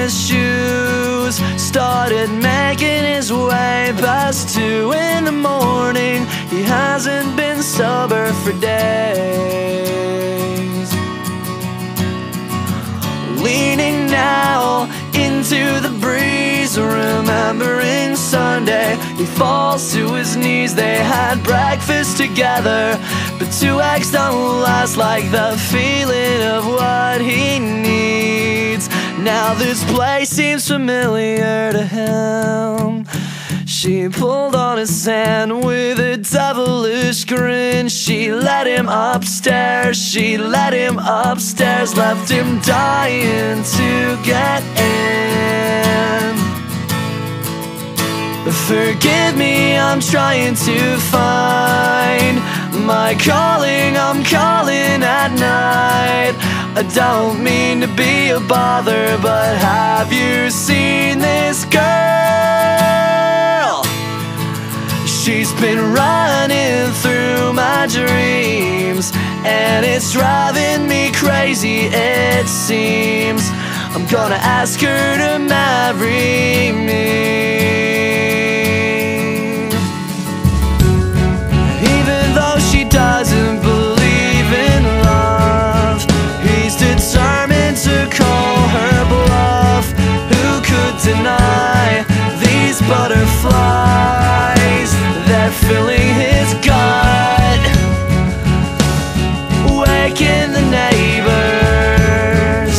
his shoes, started making his way past 2 in the morning. He hasn't been sober for days. Leaning now into the breeze, remembering Sunday, he falls to his knees. They had breakfast together, but 2 eggs don't last like the feeling of what he needs. Now this place seems familiar to him. She pulled on his hand with a devilish grin. She led him upstairs, she led him upstairs, left him dying to get in. Forgive me, I'm trying to find my calling, I'm calling at night. I don't mean to be a bother, but have you seen this girl? She's been running through my dreams, and it's driving me crazy, it seems. I'm gonna ask her to marry me. Even though she doesn't believe in love, he's determined to call her bluff. Who could deny these butterflies? They're filling his gut, waking the neighbors.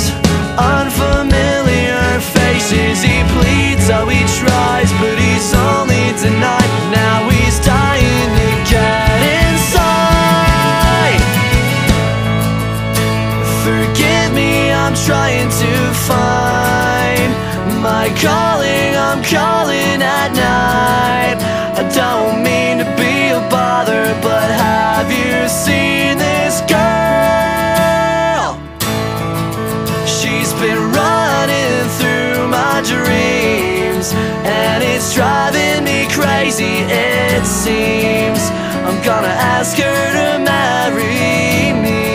Unfamiliar faces, he pleads, oh he tries, but he's only denied. Now he's dying to get inside. Forgive me, I'm trying to find my calling, I'm calling at night. I don't mean to be a bother, but have you seen this girl? She's been running through my dreams, and it's driving me crazy, it seems. I'm gonna ask her to marry me.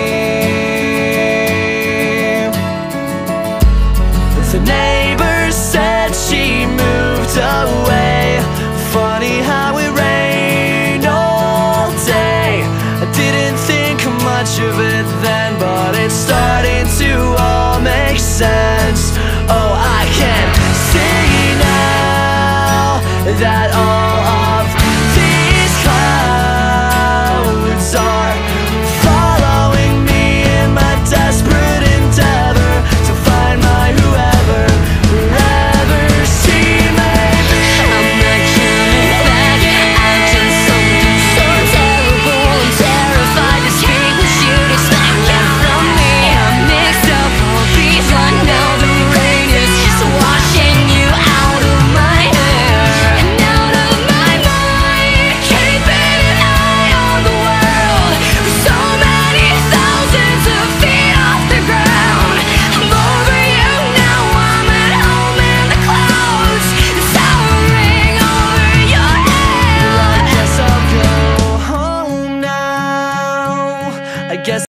The neighbors said she moved away. Funny how it rained all day. I didn't think much of it then, but it's starting to all make sense. Oh, I can see now that all of these clouds are following me in my desperate endeavor to find my whoever, wherever she may be. I'm not coming back. I've done something so terrible. I'm terrified to speak what you'd expect from me. I'm mixed up all these. I know the rain is just washing you out of my hair and out of my mind. Keeping an eye on the world with so many thousands of feet off the ground. I'm over you now. I'm at home in the clouds, towering over your head. I guess I'll go home now. I guess